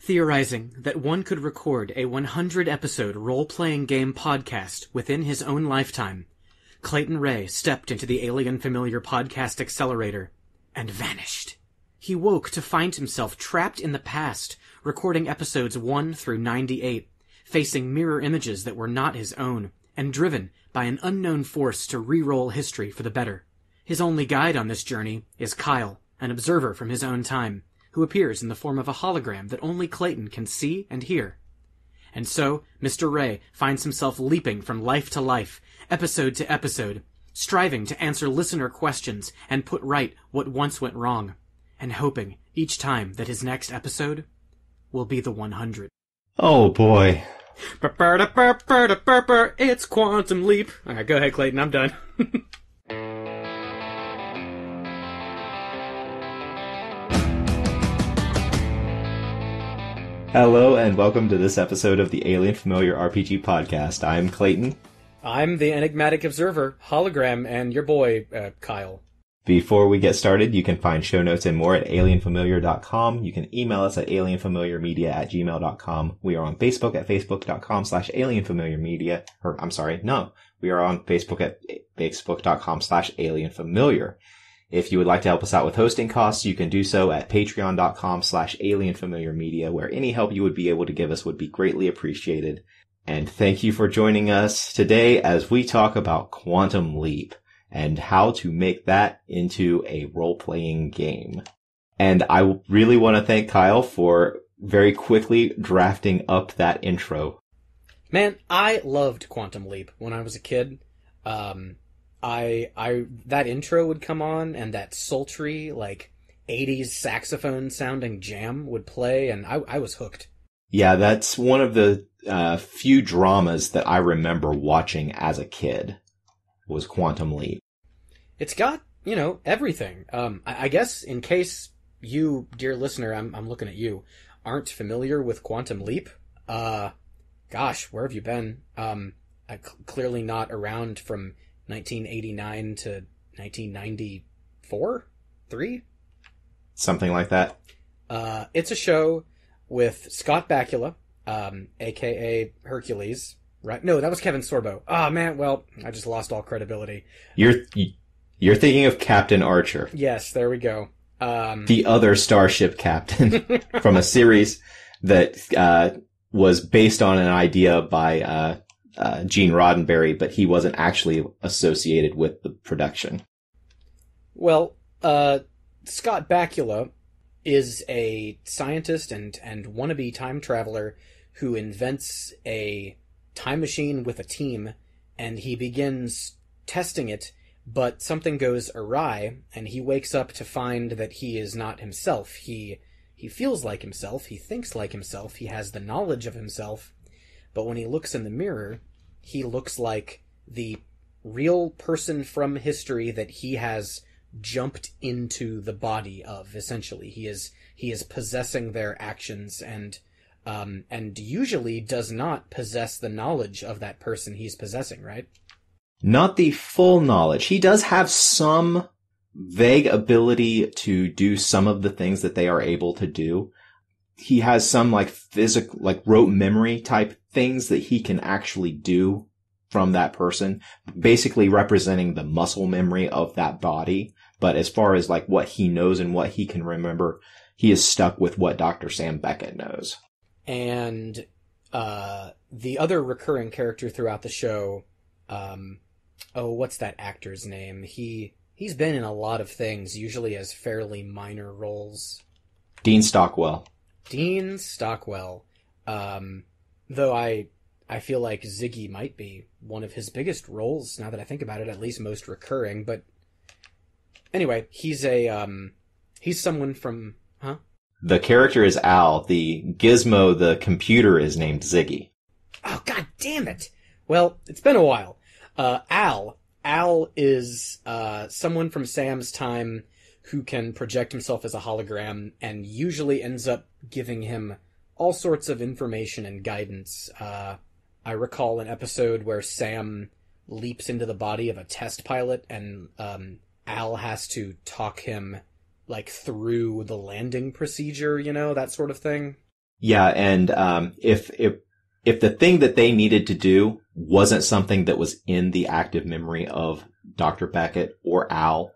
Theorizing that one could record a 100-episode role-playing game podcast within his own lifetime, Clayton Ray stepped into the Alien Familiar Podcast Accelerator and vanished. He woke to find himself trapped in the past, recording episodes 1 through 98, facing mirror images that were not his own, and driven by an unknown force to re-roll history for the better. His only guide on this journey is Kyle, an observer from his own time, who appears in the form of a hologram that only Clayton can see and hear. And so, Mr. Ray finds himself leaping from life to life, episode to episode, striving to answer listener questions and put right what once went wrong, and hoping each time that his next episode will be the 100. Oh boy. It's Quantum Leap. Alright, go ahead, Clayton, I'm done. Hello and welcome to this episode of the Alien Familiar RPG Podcast. I'm Clayton. I'm the enigmatic observer, hologram, and your boy, Kyle. Before we get started, you can find show notes and more at alienfamiliar.com. You can email us at alienfamiliarmedia@gmail.com. We are on Facebook at facebook.com/alienfamiliarmedia. We are on Facebook at facebook.com/alienfamiliar. If you would like to help us out with hosting costs, you can do so at patreon.com/alienfamiliarmedia, where any help you would be able to give us would be greatly appreciated. And thank you for joining us today as we talk about Quantum Leap and how to make that into a role-playing game. And I really want to thank Kyle for very quickly drafting up that intro. Man, I loved Quantum Leap when I was a kid. That intro would come on, and that sultry, 80s saxophone-sounding jam would play, and I was hooked. Yeah, that's one of the few dramas that I remember watching as a kid, was Quantum Leap. It's got, everything. I guess in case you, dear listener, I'm looking at you, aren't familiar with Quantum Leap, gosh, where have you been? Clearly not around from 1989 to 1994? 3? Something like that. It's a show with Scott Bakula, a.k.a. Hercules, right? No, that was Kevin Sorbo. Oh, man, well, I just lost all credibility. You're thinking of Captain Archer. Yes, there we go. The other starship captain from a series that was based on an idea by Gene Roddenberry, but he wasn't actually associated with the production. Well, Scott Bakula is a scientist and wannabe time traveler who invents a time machine with a team, and he begins testing it, but something goes awry, and he wakes up to find that he is not himself. He feels like himself, he thinks like himself, he has the knowledge of himself, but when he looks in the mirror, he looks like the real person from history that he has jumped into the body of, essentially. He is possessing their actions and usually does not possess the knowledge of that person he's possessing, right? Not the full knowledge. He does have some vague ability to do some of the things that they are able to do. He has some physical, rote memory type things that he can actually do from that person, basically representing the muscle memory of that body. But as far as what he knows and what he can remember, he is stuck with what Dr. Sam Beckett knows. And the other recurring character throughout the show, what's that actor's name? He's been in a lot of things, usually as fairly minor roles. Dean Stockwell. Though I feel like Ziggy might be one of his biggest roles, now that I think about it, at least most recurring, but anyway, he's someone from, huh? The character is Al. The gizmo, the computer, is named Ziggy. Oh, god damn it! Well, it's been a while. Al is, someone from Sam's time who can project himself as a hologram and usually ends up giving him all sorts of information and guidance. I recall an episode where Sam leaps into the body of a test pilot and, Al has to talk him, through the landing procedure, that sort of thing. Yeah, and if the thing that they needed to do wasn't something that was in the active memory of Dr. Beckett or Al,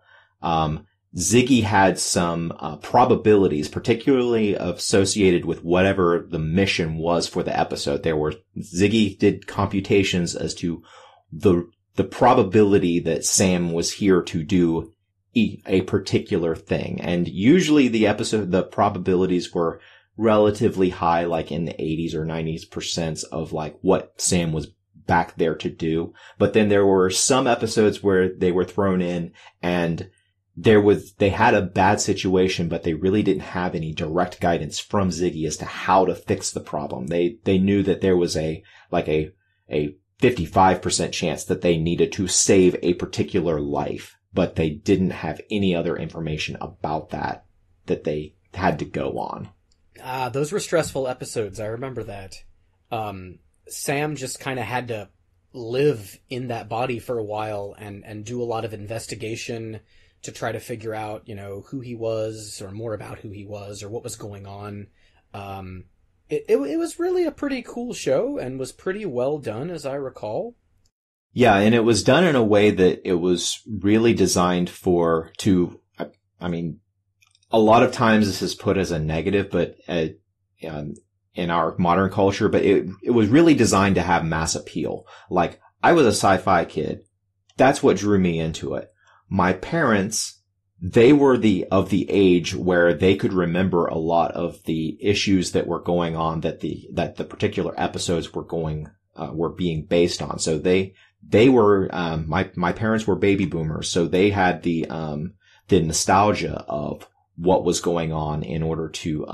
Ziggy had some probabilities, particularly associated with whatever the mission was for the episode. Ziggy did computations as to the probability that Sam was here to do a particular thing. And usually the probabilities were relatively high, like in the 80s or 90s percents of like what Sam was back there to do. But then there were some episodes where they were thrown in and they had a bad situation, but they really didn't have any direct guidance from Ziggy as to how to fix the problem. They knew that there was a 55% chance that they needed to save a particular life, but they didn't have any other information about that they had to go on. Those were stressful episodes. I remember that. Sam just kind of had to live in that body for a while and do a lot of investigation to try to figure out, who he was or more about who he was or what was going on. It was really a pretty cool show and was pretty well done, as I recall. Yeah, and it was done in a way that it was really designed a lot of times this is put as a negative, but in our modern culture, but it was really designed to have mass appeal. Like, I was a sci-fi kid. That's what drew me into it. My parents, they were of the age where they could remember a lot of the issues that were going on that the particular episodes were being based on. So they were, my parents were baby boomers. So they had the nostalgia of what was going on in order to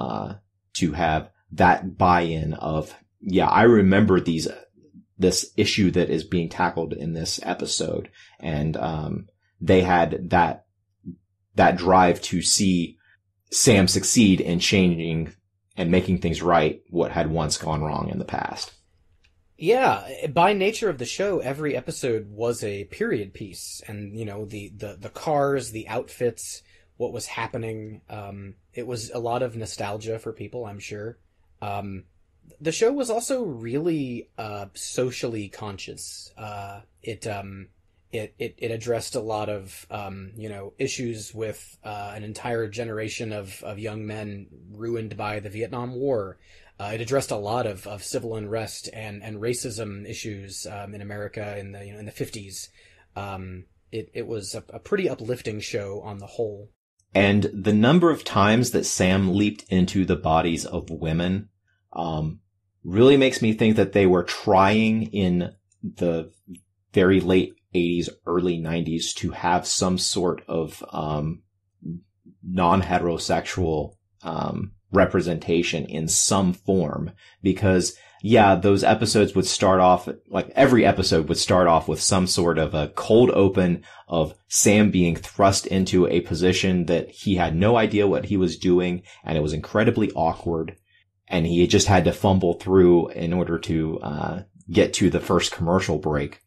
have that buy-in of, yeah, I remember this issue that is being tackled in this episode. And, they had that drive to see Sam succeed in changing and making things right what had once gone wrong in the past. Yeah, by nature of the show, every episode was a period piece. And, the cars, the outfits, what was happening. It was a lot of nostalgia for people, I'm sure. The show was also really socially conscious. It addressed a lot of issues with an entire generation of young men ruined by the Vietnam War. It addressed a lot of civil unrest and racism issues in America in the 50s. It was a pretty uplifting show on the whole. And the number of times that Sam leaped into the bodies of women really makes me think that they were trying in the very late 80s, early 90s to have some sort of non-heterosexual representation in some form. Because, yeah, those episodes would start off, like every episode would start off with some sort of a cold open of Sam being thrust into a position that he had no idea what he was doing, and it was incredibly awkward. And he just had to fumble through in order to get to the first commercial break.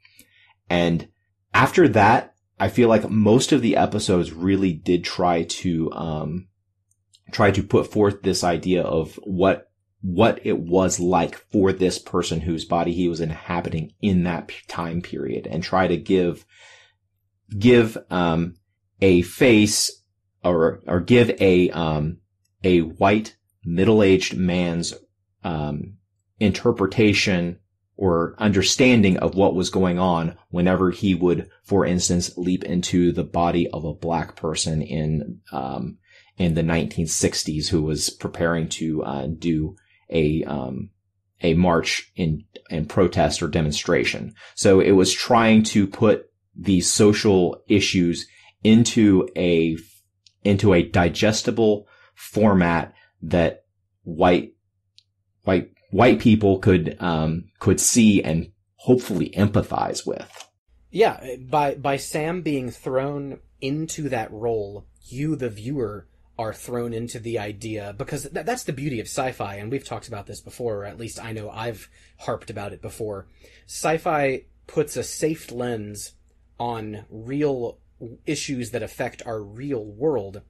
And after that, I feel like most of the episodes really did try to put forth this idea of what it was like for this person whose body he was inhabiting in that time period, and try to give a face or give a white middle-aged man's interpretation or understanding of what was going on whenever he would, for instance, leap into the body of a black person in the 1960s who was preparing to do a march in protest or demonstration. So it was trying to put these social issues into a digestible format that white people could see and hopefully empathize with. Yeah, by Sam being thrown into that role, you, the viewer, are thrown into the idea, because that's the beauty of sci-fi, and we've talked about this before, or at least I know I've harped about it before. Sci-fi puts a safe lens on real issues that affect our real world,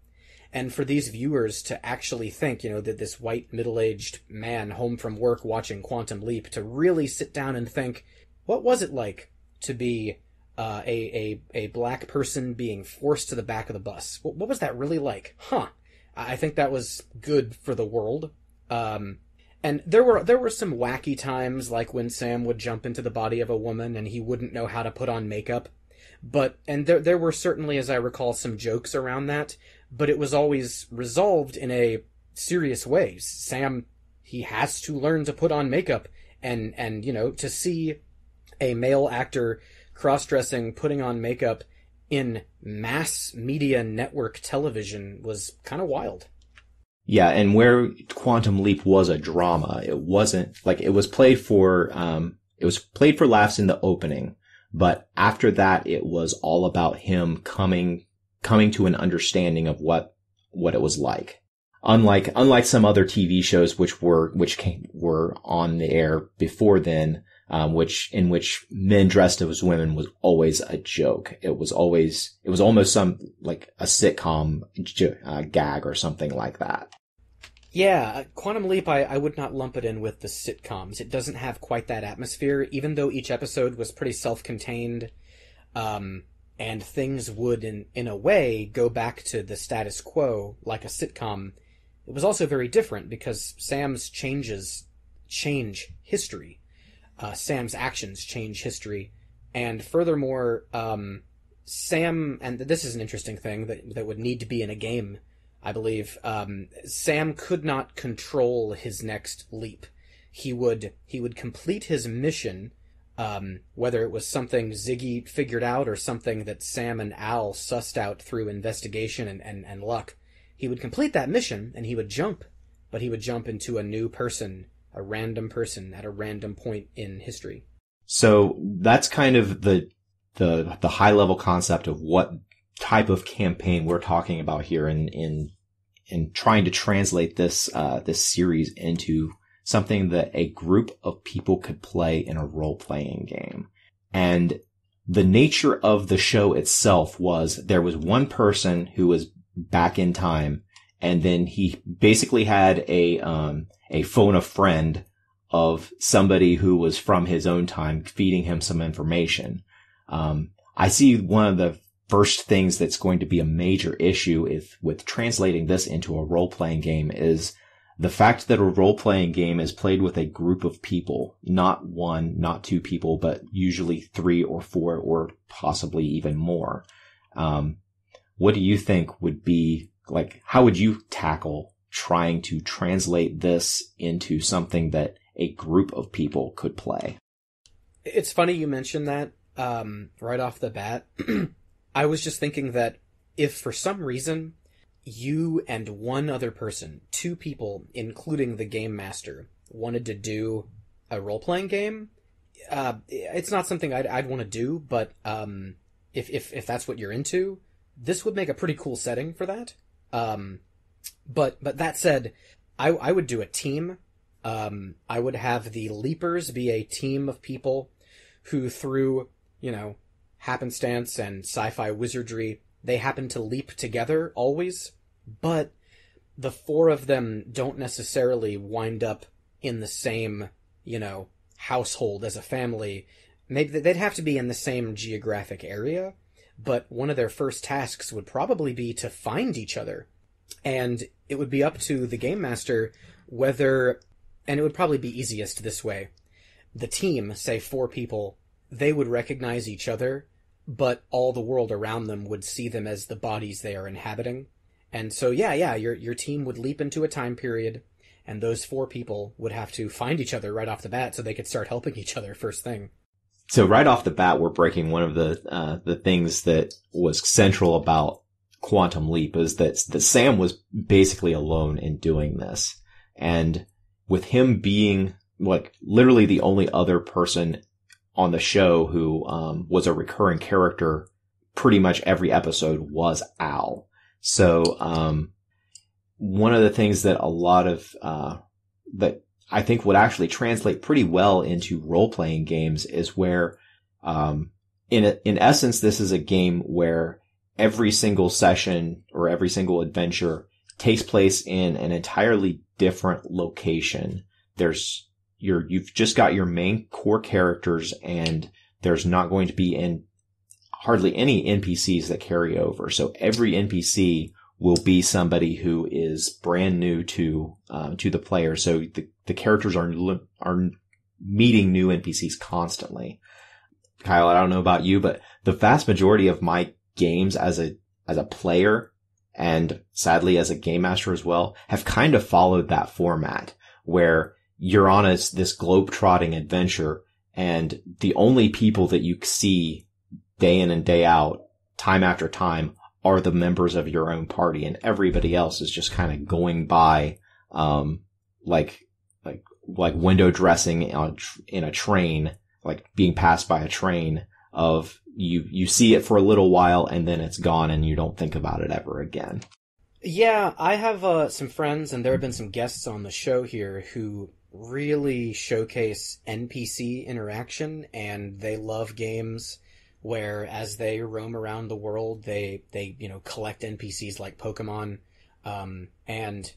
And for these viewers to actually think, that this white middle-aged man home from work watching Quantum Leap, to really sit down and think, what was it like to be a black person being forced to the back of the bus? What was that really like? I think that was good for the world. And there were some wacky times, like when Sam would jump into the body of a woman and he wouldn't know how to put on makeup. And there were certainly, as I recall, some jokes around that, but it was always resolved in a serious way. Sam, he has to learn to put on makeup, and to see a male actor cross-dressing, putting on makeup in mass media network television was kind of wild. Yeah, and where Quantum Leap was a drama, it wasn't like it was played for laughs in the opening, but after that it was all about him coming to an understanding of what it was like. Unlike some other TV shows which were on the air before then, in which men dressed as women was always a joke. It was almost some like a sitcom gag or something like that. Yeah, Quantum Leap, I would not lump it in with the sitcoms. It doesn't have quite that atmosphere, even though each episode was pretty self-contained, and things would, in a way, go back to the status quo like a sitcom. It was also very different because Sam's changes change history. Sam's actions change history. And furthermore, Sam, and this is an interesting thing that would need to be in a game, I believe, Sam could not control his next leap. He would complete his mission, whether it was something Ziggy figured out or something that Sam and Al sussed out through investigation and luck. He would complete that mission and he would jump, but he would jump into a new person, a random person at a random point in history. So that's kind of the high level concept of what type of campaign we're talking about here in trying to translate this series into something that a group of people could play in a role-playing game. And the nature of the show itself was there was one person who was back in time, and then he basically had a phone a friend of somebody who was from his own time feeding him some information. I see one of the first things that's going to be a major issue with translating this into a role-playing game is the fact that a role-playing game is played with a group of people, not one, not two people, but usually 3 or 4 or possibly even more. What do you think would be, like, how would you tackle trying to translate this into something that a group of people could play? It's funny you mentioned that right off the bat. I was just thinking that if for some reason you and one other person, 2 people, including the game master, wanted to do a role-playing game, it's not something I'd want to do, but if that's what you're into, this would make a pretty cool setting for that. But that said, I would do a team. I would have the Leapers be a team of people who, through, happenstance and sci-fi wizardry, they happen to leap together always, but the 4 of them don't necessarily wind up in the same, household as a family. Maybe they'd have to be in the same geographic area, but one of their first tasks would probably be to find each other. And it would be up to the game master whether, and it would probably be easiest this way, the team, say 4 people, they would recognize each other, but all the world around them would see them as the bodies they are inhabiting. And so, your team would leap into a time period, and those 4 people would have to find each other right off the bat so they could start helping each other first thing. So right off the bat, we're breaking one of the things that was central about Quantum Leap is that Sam was basically alone in doing this. And with him being like literally the only other person on the show who was a recurring character pretty much every episode was Al. So one of the things that a lot of that I think would actually translate pretty well into role-playing games is where in essence this is a game where every single session or every single adventure takes place in an entirely different location. You've just got your main core characters, and there's not going to be hardly any NPCs that carry over. So every NPC will be somebody who is brand new to the player. So the characters are meeting new NPCs constantly. Kyle, I don't know about you, but the vast majority of my games as a player, and sadly as a game master as well, have kind of followed that format where you're on this globe-trotting adventure, and the only people that you see day in and day out, time after time, are the members of your own party, and everybody else is just kind of going by, like window dressing in a train, like being passed by a train. Of you see it for a little while and then it's gone and you don't think about it ever again. Yeah, I have some friends, and there have been some guests on the show here who really showcase NPC interaction, and they love games where as they roam around the world, they collect NPCs like Pokemon. And,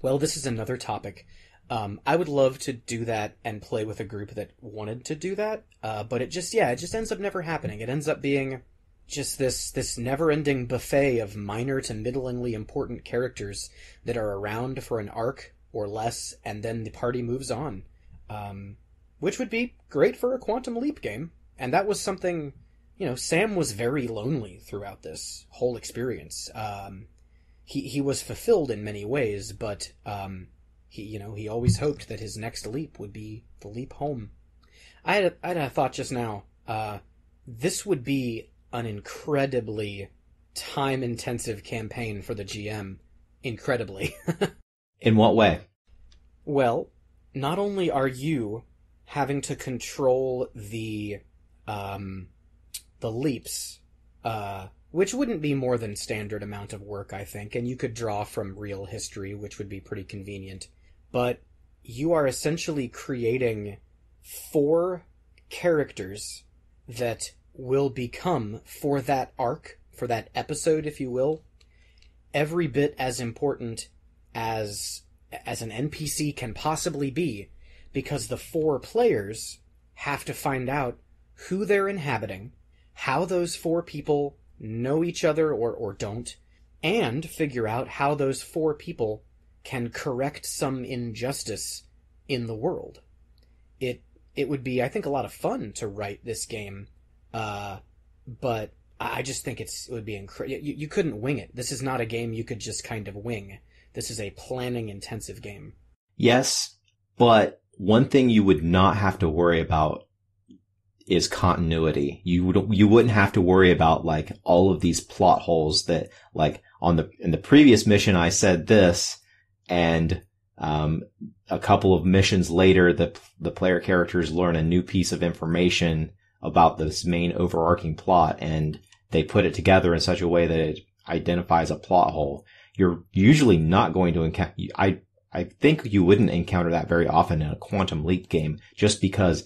well, this is another topic. I would love to do that and play with a group that wanted to do that, but it just ends up never happening. It ends up being just this never-ending buffet of minor to middlingly important characters that are around for an arc or less, and then the party moves on, which would be great for a Quantum Leap game. And that was something, Sam was very lonely throughout this whole experience. He was fulfilled in many ways, but he always hoped that his next leap would be the leap home. I had a thought just now. This would be an incredibly time-intensive campaign for the GM. Incredibly. In what way? Well, not only are you having to control the leaps, which wouldn't be more than standard amount of work, I think, and you could draw from real history, which would be pretty convenient. But you are essentially creating 4 characters that will become, for that arc, for that episode, if you will, every bit as important as an NPC can possibly be, because the 4 players have to find out who they're inhabiting, how those 4 people know each other or don't, and figure out how those 4 people can correct some injustice in the world. It would be, I think, a lot of fun to write this game, but I just think it would be incredible. You couldn't wing it. This is not a game you could just kind of wing. This is a planning-intensive game. Yes, but one thing you would not have to worry about is continuity. You wouldn't have to worry about like all of these plot holes that, like, in the previous mission I said this, and a couple of missions later the player characters learn a new piece of information about this main overarching plot, and they put it together in such a way that it identifies a plot hole. You're usually not going to encounter, I think you wouldn't encounter that very often in a Quantum Leap game, just because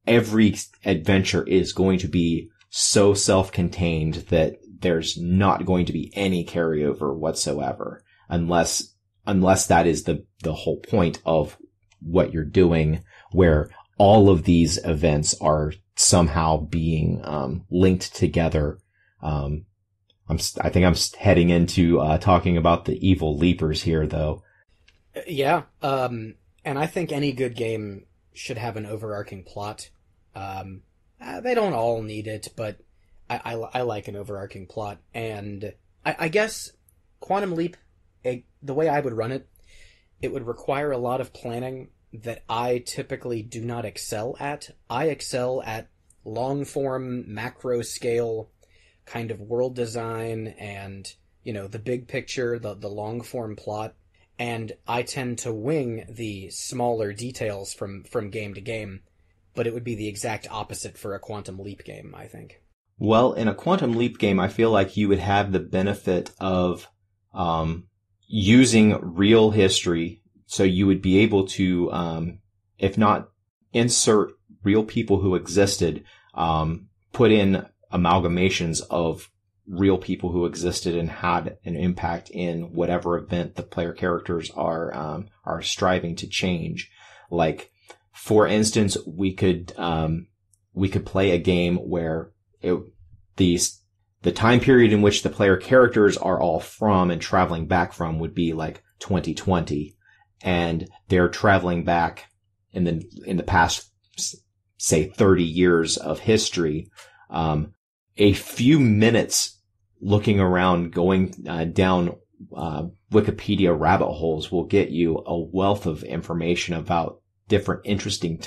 every adventure is going to be so self-contained that there's not going to be any carryover whatsoever, unless that is the whole point of what you're doing, where all of these events are somehow being linked together. I think I'm heading into talking about the evil leapers here, though. Yeah, and I think any good game should have an overarching plot. They don't all need it, but I like an overarching plot, and I guess Quantum Leap, the way I would run it, it would require a lot of planning that I typically do not excel at. I excel at long-form, macro-scale kind of world design and, the big picture, the long-form plot, and I tend to wing the smaller details from game to game, but it would be the exact opposite for a Quantum Leap game, I think. Well, in a Quantum Leap game, I feel like you would have the benefit of using real history, so you would be able to, if not insert real people who existed, put in amalgamations of real people who existed and had an impact in whatever event the player characters are striving to change. Like, for instance, we could play a game where the time period in which the player characters are all from and traveling back from would be like 2020, and they're traveling back in the past, say, 30 years of history. A few minutes looking around, going down Wikipedia rabbit holes will get you a wealth of information about different interesting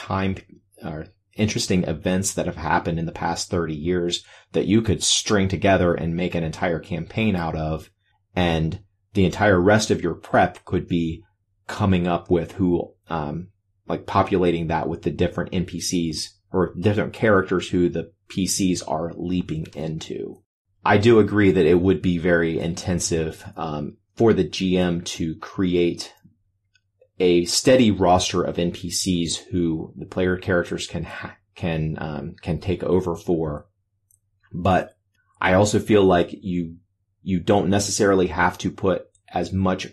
events that have happened in the past 30 years that you could string together and make an entire campaign out of. And the entire rest of your prep could be coming up with populating that with the different NPCs or different characters who the PCs are leaping into. I do agree that it would be very intensive for the GM to create a steady roster of NPCs who the player characters can take over for. But I also feel like you don't necessarily have to put as much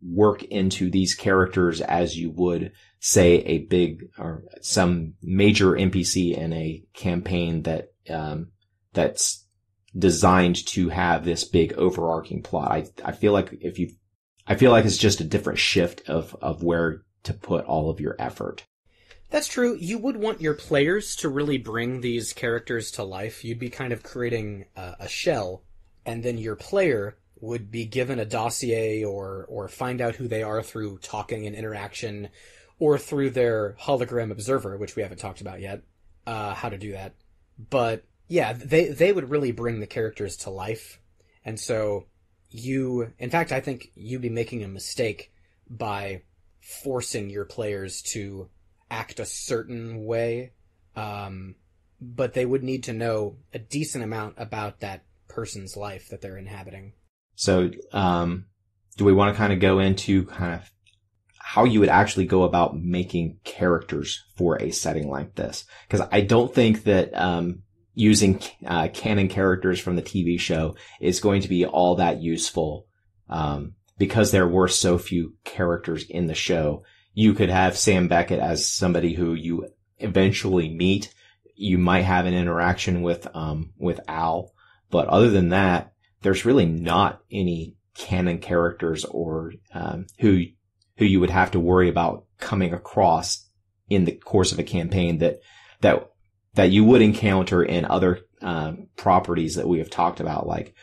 work into these characters as you would, say, a big or some major NPC in a campaign that's designed to have this big overarching plot. I feel like it's just a different shift of where to put all of your effort. That's true. You would want your players to really bring these characters to life. You'd be kind of creating a shell, and then your player would be given a dossier or find out who they are through talking and interaction, or through their hologram observer, which we haven't talked about yet, how to do that. But yeah, they would really bring the characters to life. And so in fact, I think you'd be making a mistake by forcing your players to act a certain way. But they would need to know a decent amount about that person's life that they're inhabiting. So, do we want to kind of go into kind of how you would actually go about making characters for a setting like this? Because I don't think that using canon characters from the TV show is going to be all that useful, because there were so few characters in the show. You could have Sam Beckett as somebody who you eventually meet. You might have an interaction with Al, but other than that, there's really not any canon characters or who you would have to worry about coming across in the course of a campaign that you would encounter in other properties that we have talked about, like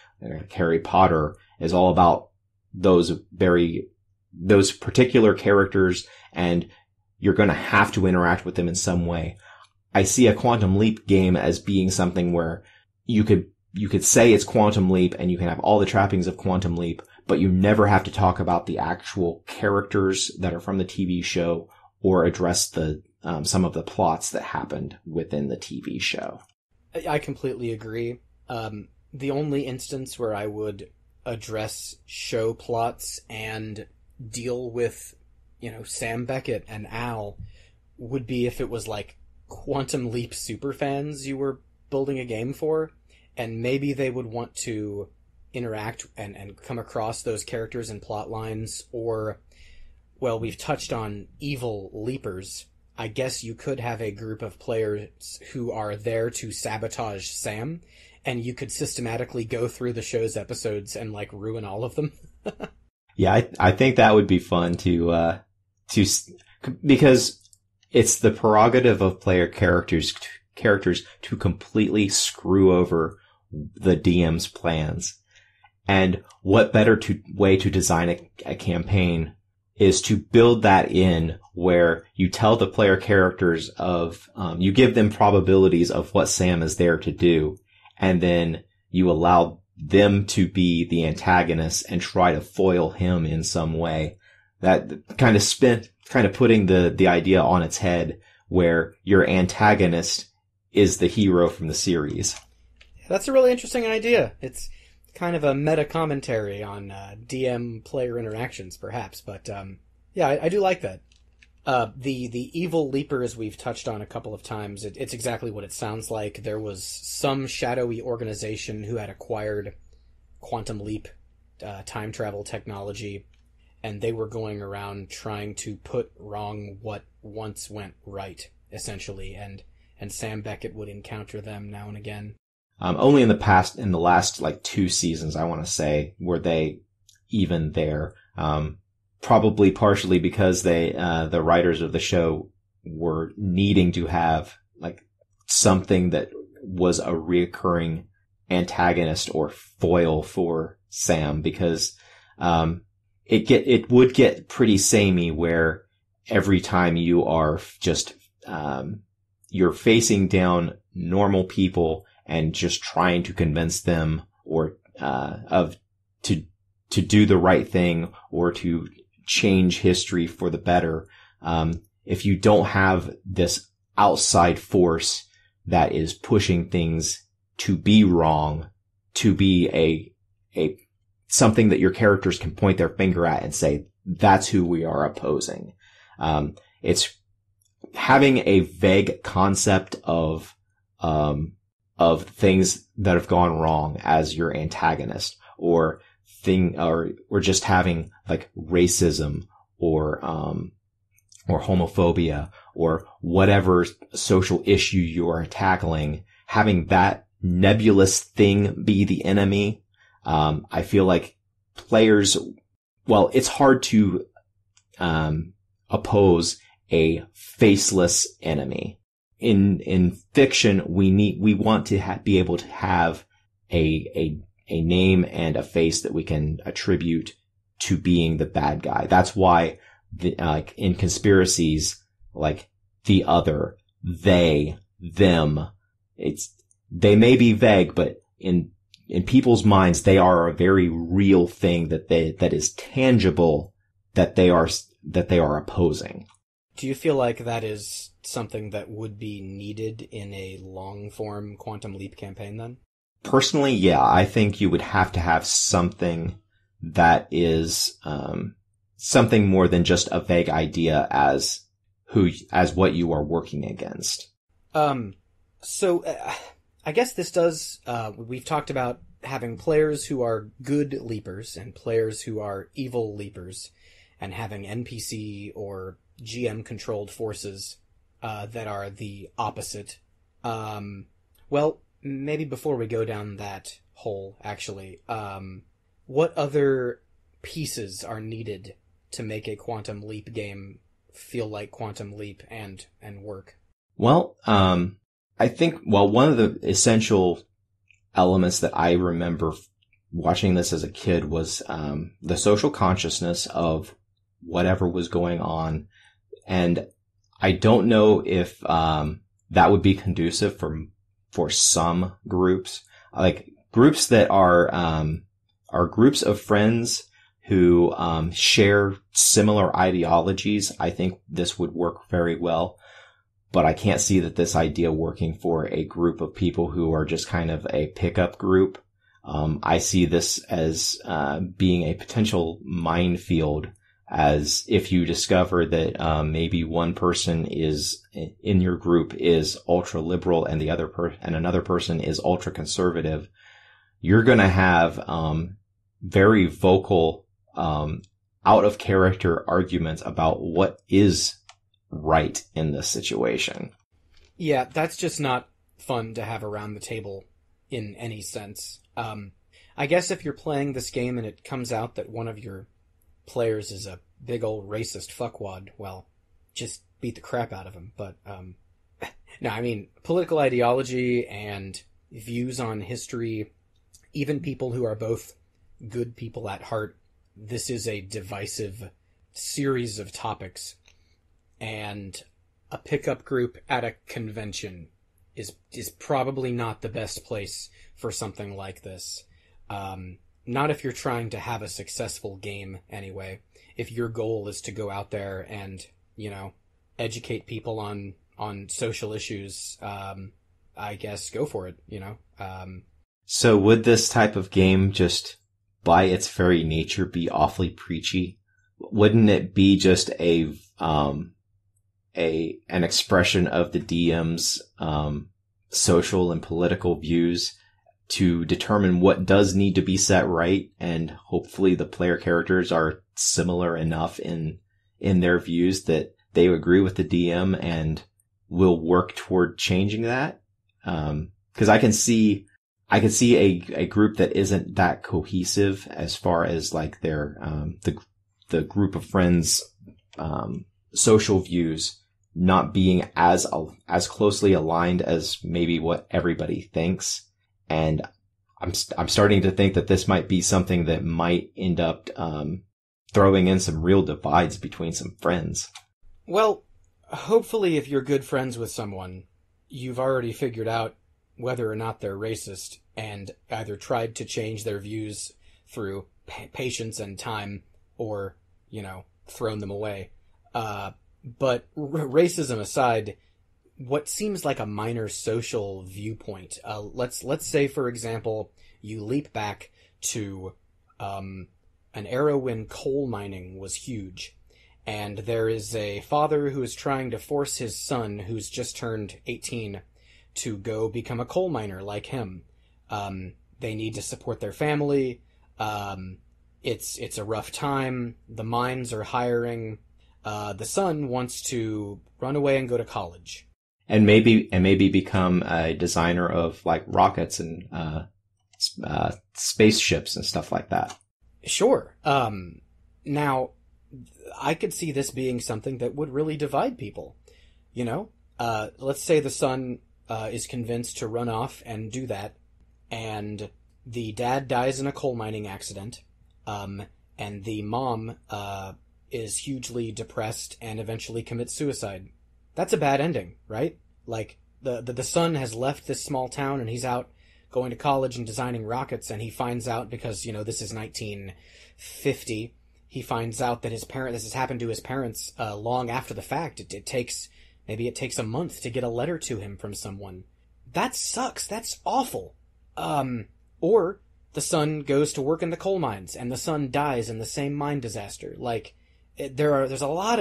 Harry Potter is all about those particular characters, and you're going to have to interact with them in some way. I see a Quantum Leap game as being something where you could say it's Quantum Leap and you can have all the trappings of Quantum Leap, but you never have to talk about the actual characters that are from the TV show or address some of the plots that happened within the TV show. I completely agree. The only instance where I would address show plots and deal with, Sam Beckett and Al would be if it was like Quantum Leap superfans you were building a game for, and maybe they would want to interact and come across those characters and plot lines. Or, well, we've touched on evil leapers. I guess you could have a group of players who are there to sabotage Sam, and you could systematically go through the show's episodes and ruin all of them. Yeah, I think that would be fun to because it's the prerogative of player characters to completely screw over the DM's plans. And what better way to design a campaign is to build that in where you tell the player characters you give them probabilities of what Sam is there to do, and then you allow them to be the antagonists and try to foil him in some way. That kind of putting the idea on its head, where your antagonist is the hero from the series. That's a really interesting idea. It's kind of a meta commentary on DM player interactions, perhaps. But yeah, I do like that. The evil leapers we've touched on a couple of times. It's exactly what it sounds like. There was some shadowy organization who had acquired quantum leap time travel technology, and they were going around trying to put wrong what once went right, essentially, and Sam Beckett would encounter them now and again. Only in the last like 2 seasons, I want to say, were they even there. Probably partially because the writers of the show were needing to have like something that was a reoccurring antagonist or foil for Sam, because it would get pretty samey where every time you are just you're facing down normal people and just trying to convince them or to do the right thing or to change history for the better. If you don't have this outside force that is pushing things to be wrong, to be a something that your characters can point their finger at and say, that's who we are opposing. It's having a vague concept of things that have gone wrong as your antagonist, or just having like racism or homophobia or whatever social issue you are tackling, having that nebulous thing be the enemy. I feel like players, well, it's hard to oppose a faceless enemy. In fiction, we want to be able to have a name and a face that we can attribute to being the bad guy. That's why in conspiracies, like the other, they, them, they may be vague, but in people's minds, they are a very real thing that is tangible, that they are opposing. Do you feel like that is something that would be needed in a long-form Quantum Leap campaign then? Personally, yeah. I think you would have to have something that is something more than just a vague idea as what you are working against. So I guess this does, we've talked about having players who are good leapers and players who are evil leapers, and having NPC or GM-controlled forces that are the opposite. Well, maybe before we go down that hole, actually, what other pieces are needed to make a Quantum Leap game feel like Quantum Leap and work? Well, I think, one of the essential elements that I remember watching this as a kid was the social consciousness of whatever was going on. And I don't know if that would be conducive for some groups, like groups that are groups of friends who share similar ideologies. I think this would work very well. But I can't see that this idea working for a group of people who are just kind of a pickup group. I see this as being a potential minefield, as if you discover that maybe one person is in your group is ultra liberal and and another person is ultra conservative, you're going to have very vocal out of character arguments about what is right in this situation. Yeah, that's just not fun to have around the table in any sense. I guess if you're playing this game and it comes out that one of your players is a big old racist fuckwad, well, just beat the crap out of him. But, no, I mean, political ideology and views on history, even people who are both good people at heart, this is a divisive series of topics. And a pickup group at a convention is probably not the best place for something like this. Not if you're trying to have a successful game anyway. If your goal is to go out there and, educate people on social issues, I guess go for it, So would this type of game just by its very nature be awfully preachy? Wouldn't it be just an expression of the DM's social and political views to determine what does need to be set right, and hopefully the player characters are similar enough in their views that they agree with the DM and will work toward changing that. Cause I can see a group that isn't that cohesive as far as like their, the group of friends, social views not being as closely aligned as maybe what everybody thinks. And I'm starting to think that this might be something that might end up, throwing in some real divides between some friends. Well, hopefully if you're good friends with someone, you've already figured out whether or not they're racist and either tried to change their views through patience and time or, thrown them away. But racism aside, what seems like a minor social viewpoint. Let's say, for example, you leap back to an era when coal mining was huge, and there is a father who is trying to force his son, who's just turned 18, to go become a coal miner like him. They need to support their family. It's a rough time. The mines are hiring. The son wants to run away and go to college. And maybe become a designer of like rockets and spaceships and stuff like that. Sure. Now, I could see this being something that would really divide people. Let's say the son is convinced to run off and do that, and the dad dies in a coal mining accident, and the mom is hugely depressed and eventually commits suicide. That's a bad ending, right? Like, the son has left this small town and he's out going to college and designing rockets, and he finds out, because, this is 1950, he finds out that this has happened to his parents long after the fact. It takes a month to get a letter to him from someone. That sucks. That's awful. Or the son goes to work in the coal mines and the son dies in the same mine disaster. Like, there's a lot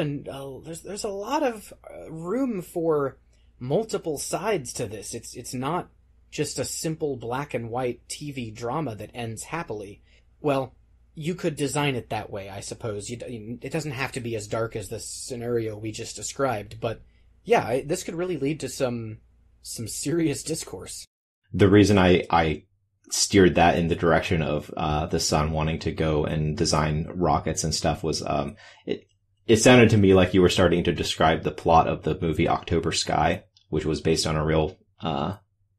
of room for multiple sides to this. It's not just a simple black and white TV drama that ends happily. Well, you could design it that way, I suppose. It doesn't have to be as dark as the scenario we just described, but yeah, this could really lead to some serious discourse. The reason I steered that in the direction of the son wanting to go and design rockets and stuff was it sounded to me like you were starting to describe the plot of the movie October Sky, which was based on a real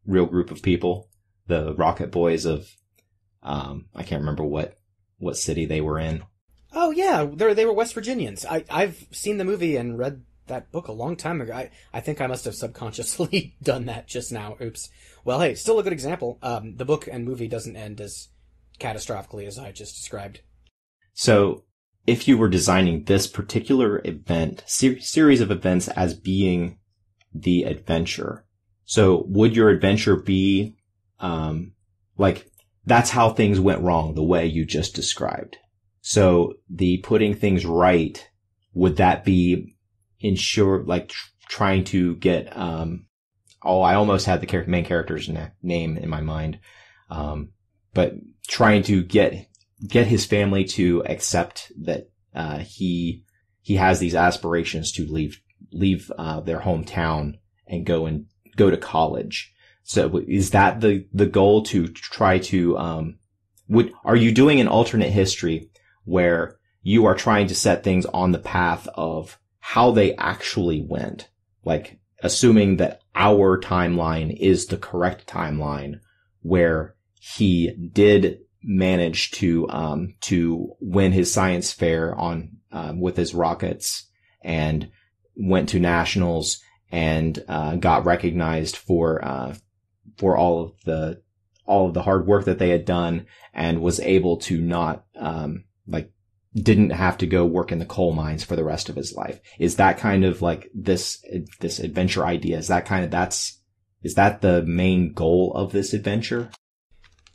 group of people, the Rocket Boys of I can't remember what city they were in. Oh yeah, they were West Virginians. I've seen the movie and read that book a long time ago. I think I must have subconsciously done that just now. Oops. Well, hey, still a good example. The book and movie doesn't end as catastrophically as I just described. So, if you were designing this particular event, series of events as being the adventure, so would your adventure be, like, that's how things went wrong, the way you just described? So, the putting things right, would that be trying to get, I almost had the main character's name in my mind. But trying to get his family to accept that, he has these aspirations to leave their hometown and go to college. So is that the goal, to try to, are you doing an alternate history where you are trying to set things on the path of how they actually went? Like, assuming that our timeline is the correct timeline, where he did manage to win his science fair with his rockets and went to nationals and, got recognized for all of the hard work that they had done, and was able to not, didn't have to go work in the coal mines for the rest of his life. Is that kind of like this adventure idea? Is that the main goal of this adventure?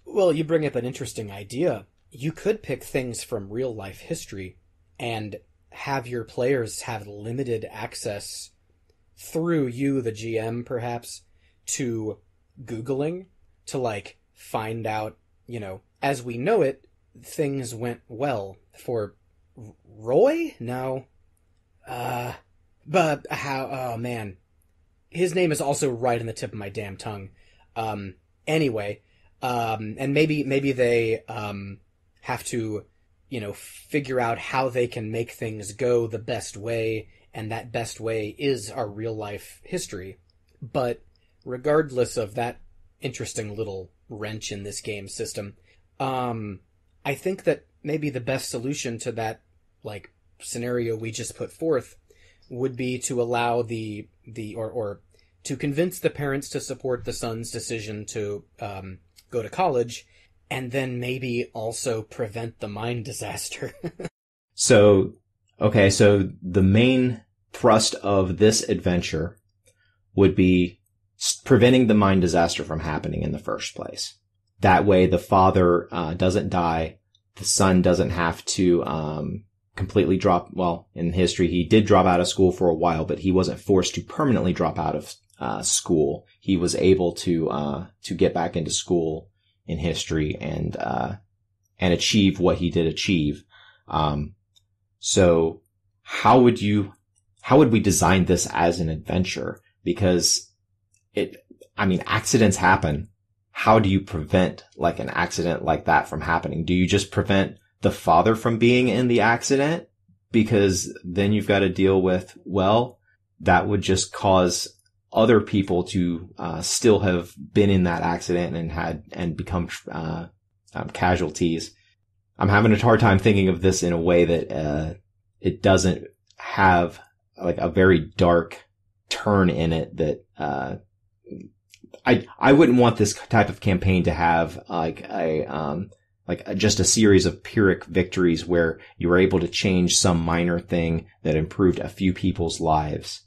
Well, you bring up an interesting idea. You could pick things from real life history and have your players have limited access through you, the GM, perhaps, to Googling, to find out, as we know it, things went well for Roy? No. But how, oh man. His name is also right on the tip of my damn tongue. Anyway, and maybe they, have to, figure out how they can make things go the best way, and that best way is our real life history. But regardless of that interesting little wrench in this game system, I think that maybe the best solution to that, scenario we just put forth would be to allow or to convince the parents to support the son's decision to, go to college, and then maybe also prevent the mine disaster. So the main thrust of this adventure would be preventing the mine disaster from happening in the first place. That way the father doesn't die, the son doesn't have to completely drop, well, in history he did drop out of school for a while, but he wasn't forced to permanently drop out of school. He was able to get back into school in history and achieve what he did achieve. So how would we design this as an adventure? Because accidents happen. How do you prevent an accident like that from happening? Do you just prevent the father from being in the accident? Because then you've got to deal with, well, that would just cause other people to still have been in that accident and become casualties. I'm having a hard time thinking of this in a way that it doesn't have a very dark turn in it that I wouldn't want this type of campaign to have just a series of Pyrrhic victories where you were able to change some minor thing that improved a few people's lives.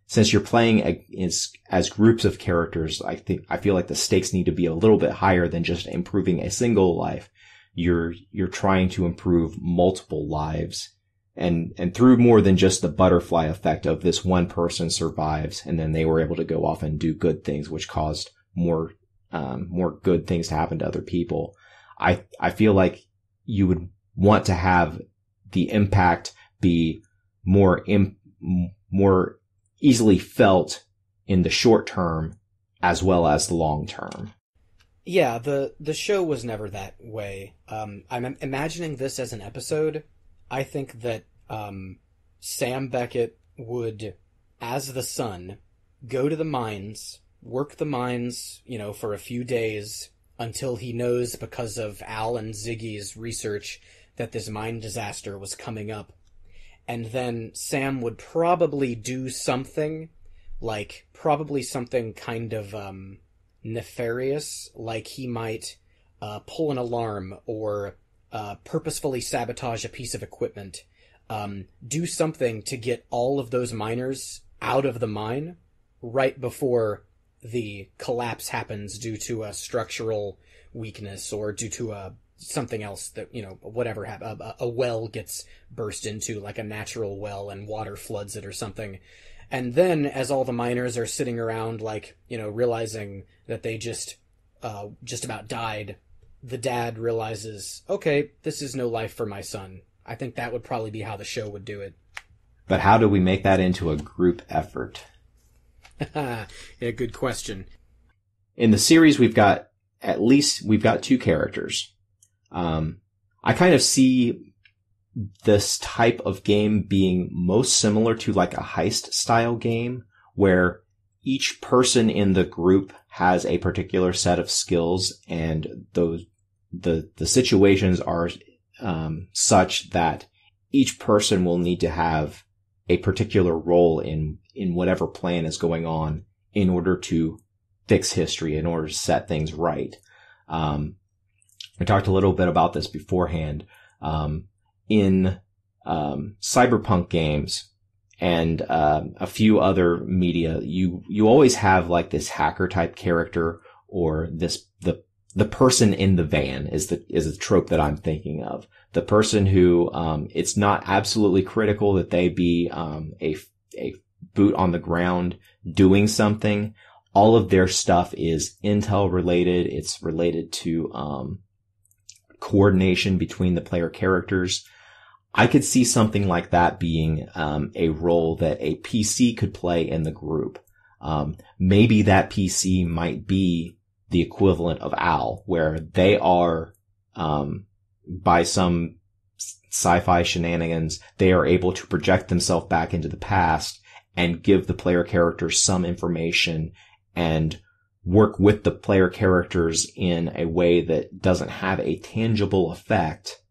Since you're playing as groups of characters, I feel like the stakes need to be a little bit higher than just improving a single life. You're trying to improve multiple lives, and through more than just the butterfly effect of this one person survives and then they were able to go off and do good things, which caused more good things to happen to other people. I feel like you would want to have the impact be more easily felt in the short term as well as the long term. Yeah, the show was never that way. I'm imagining this as an episode. I think that Sam Beckett would, as the son, go to the mines, work the mines, for a few days until he knows, because of Al and Ziggy's research, that this mine disaster was coming up. And then Sam would probably do something, probably something kind of nefarious, like he might pull an alarm or purposefully sabotage a piece of equipment, do something to get all of those miners out of the mine right before the collapse happens due to a structural weakness or due to something else that, whatever happened, a well gets burst into, like a natural well, and water floods it or something. And then, as all the miners are sitting around, realizing that they just about died, the dad realizes, okay, this is no life for my son. I think that would probably be how the show would do it. But how do we make that into a group effort? Yeah, good question. In the series, we've got two characters. I kind of see this type of game being most similar to a heist style game where each person in the group has a particular set of skills, and the situations are such that each person will need to have a particular role in whatever plan is going on in order to fix history, in order to set things right. I talked a little bit about this beforehand. In cyberpunk games and a few other media, you always have this hacker type character, or the person in the van is the trope that I'm thinking of. The person who it's not absolutely critical that they be a boot on the ground doing something. all of their stuff is intel related. It's related to, coordination between the player characters. I could see something like that being, a role that a PC could play in the group. Maybe that PC might be the equivalent of Al, where they are, by some sci-fi shenanigans, they are able to project themselves back into the past and give the player characters some information and work with the player characters in a way that doesn't have a tangible effect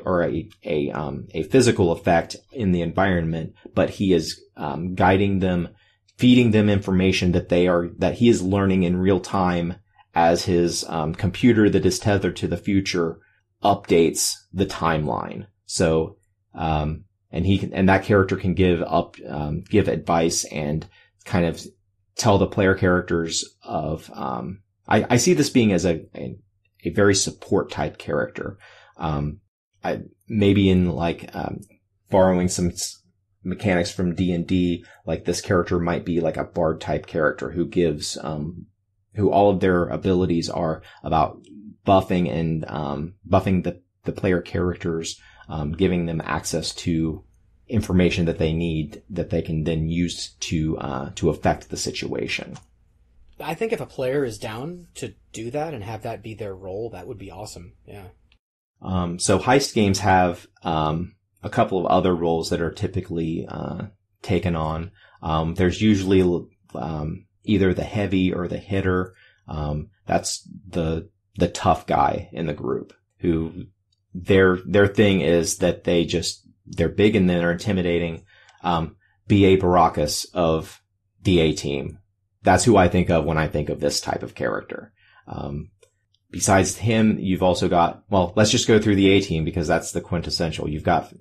or a physical effect in the environment, but he is guiding them, feeding them information that he is learning in real time as his computer that is tethered to the future updates the timeline. So and that character can give advice and kind of tell the player characters of I see this being as a very support type character. Maybe in borrowing some mechanics from D&D, like this character might be like a bard type character who gives who all of their abilities are about buffing and buffing the player characters, giving them access to information that they need that they can then use to affect the situation. I think if a player is down to do that and have that be their role, that would be awesome. Yeah. So heist games have a couple of other roles that are typically taken on. There's usually either the heavy or the hitter. That's the tough guy in the group who their thing is that they're big and they're intimidating. B.A. Baracus of the A-Team. That's who I think of when I think of this type of character. Besides him, you've also got, well, let's just go through the A-Team because that's the quintessential. You've got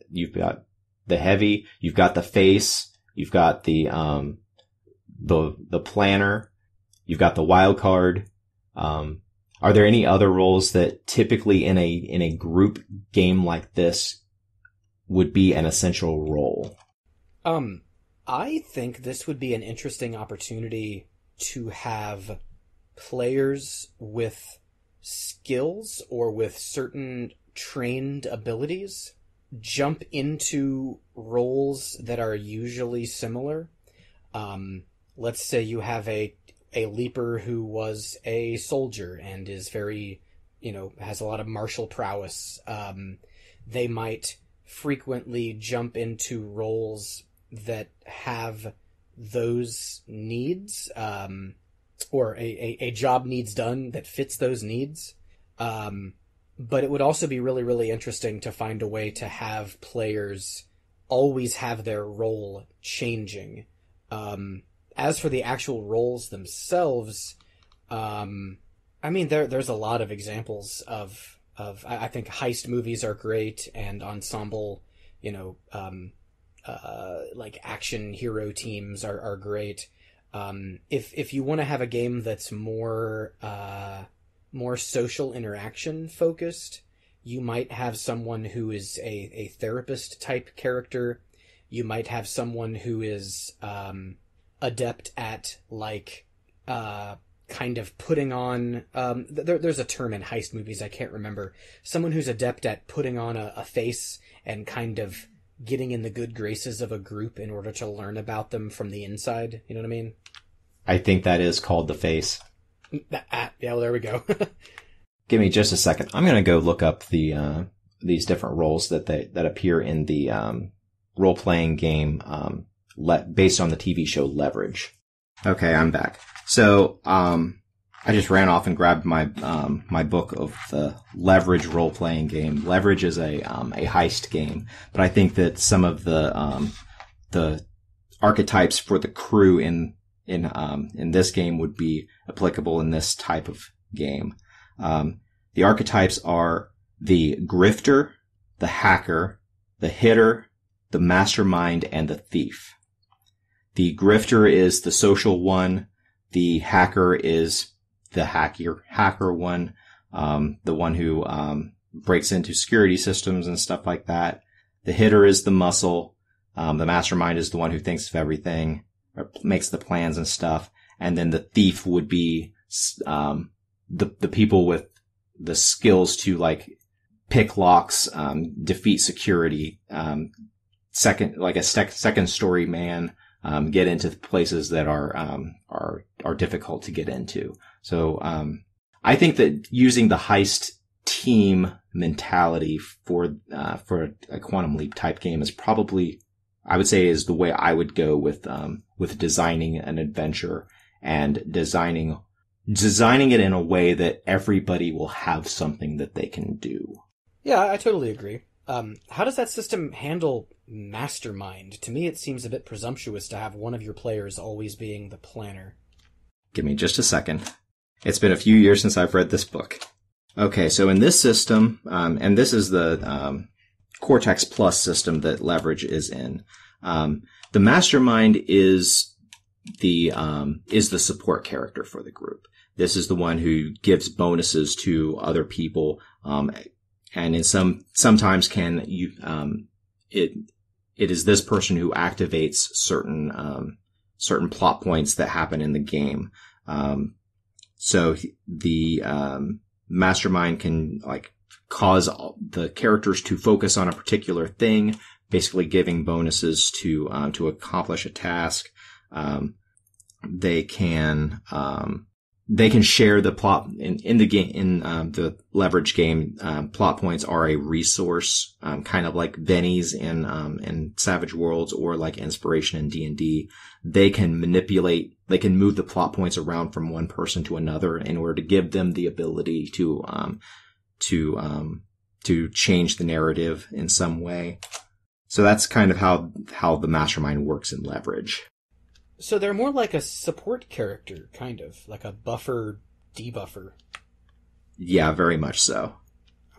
the heavy, you've got the face, you've got the planner, you've got the wild card. Are there any other roles that typically in a group game like this would be an essential role? I think this would be an interesting opportunity to have players with skills or with certain trained abilities jump into roles that are usually similar. Let's say you have a leaper who was a soldier and is very, has a lot of martial prowess. They might frequently jump into roles that have those needs, or a job needs done that fits those needs. But it would also be really, really interesting to find a way to have players always have their role changing. As for the actual roles themselves, there's a lot of examples of I think heist movies are great, and ensemble, like action hero teams are great. If you want to have a game that's more social interaction focused, you might have someone who is a therapist type character. You might have someone who is adept at kind of putting on there's a term in heist movies I can't remember. Someone who's adept at putting on a face and kind of getting in the good graces of a group in order to learn about them from the inside. You know what I mean? I think that is called the face. Yeah, well, there we go. Give me just a second. I'm going to go look up these different roles that appear in the role-playing game based on the TV show Leverage. Okay, I'm back. So I just ran off and grabbed my my book of the Leverage role-playing game. Leverage is a heist game, but I think that some of the archetypes for the crew in this game would be applicable in this type of game. The archetypes are the grifter, the hacker, the hitter, the mastermind, and the thief. The grifter is the social one. The hacker is the hacker one, the one who breaks into security systems and stuff like that. The hitter is the muscle. The mastermind is the one who thinks of everything, or makes the plans and stuff. and then the thief would be the people with the skills to like pick locks, defeat security, second story man, get into places that are difficult to get into. So I think that using the heist team mentality for a Quantum Leap type game is probably, I would say, is the way I would go with designing an adventure and designing it in a way that everybody will have something that they can do. Yeah, I totally agree. How does that system handle mastermind? To me, it seems a bit presumptuous to have one of your players always being the planner. Give me just a second. It's been a few years since I've read this book. Okay, so in this system, and this is the Cortex Plus system that Leverage is in, the mastermind is the support character for the group. This is the one who gives bonuses to other people, and sometimes can you it is this person who activates certain plot points that happen in the game. So the mastermind can like cause the characters to focus on a particular thing, basically giving bonuses to accomplish a task. They can share the plot in the game, in the Leverage game. Plot points are a resource, kind of like bennies in Savage Worlds, or like inspiration in D&D. They can move the plot points around from one person to another in order to give them the ability to change the narrative in some way. So that's kind of how the mastermind works in Leverage. So they're more like a support character, kind of. Like a buffer, debuffer. Yeah, very much so.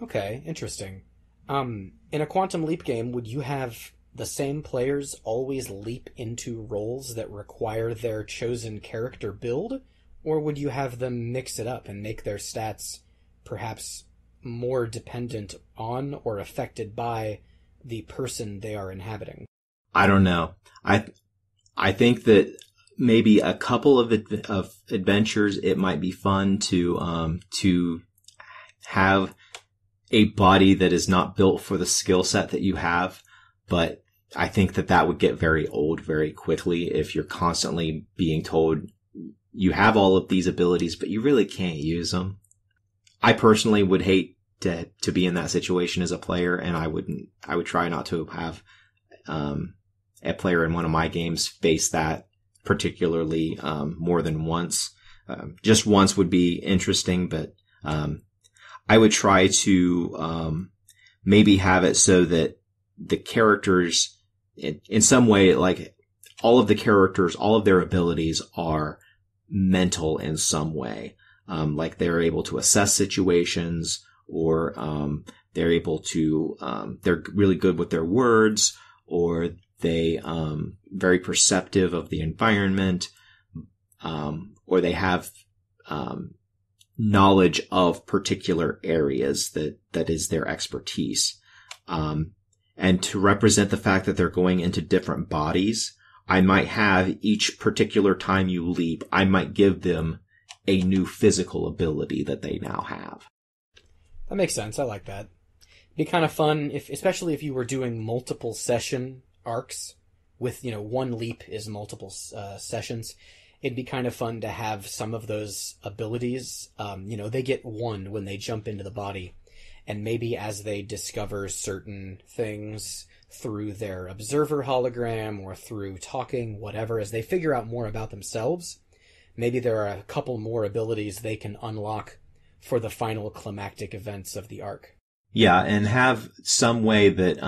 Okay, interesting. In a Quantum Leap game, would you have the same players always leap into roles that require their chosen character build? Or would you have them mix it up and make their stats perhaps more dependent on or affected by the person they are inhabiting? I don't know. I think that maybe a couple of adventures, it might be fun to have a body that is not built for the skill set that you have. But I think that would get very old very quickly if you're constantly being told you have all of these abilities, but you really can't use them. I personally would hate to be in that situation as a player, and I would try not to have, a player in one of my games face that particularly more than once. Just once would be interesting, but I would try to maybe have it so that the characters, in some way, like all of the characters, all of their abilities are mental in some way. Like they're able to assess situations, or they're able to, they're really good with their words, or they very perceptive of the environment, or they have knowledge of particular areas that is their expertise. And to represent the fact that they're going into different bodies, I might have each particular time you leap, I might give them a new physical ability that they now have. That makes sense. I like that. It'd be kind of fun, especially if you were doing multiple session arcs with, one leap is multiple sessions. It'd be kind of fun to have some of those abilities. They get one when they jump into the body, and maybe as they discover certain things through their observer hologram or through talking, whatever, as they figure out more about themselves, maybe there are a couple more abilities they can unlock for the final climactic events of the arc. Yeah, and have some way that,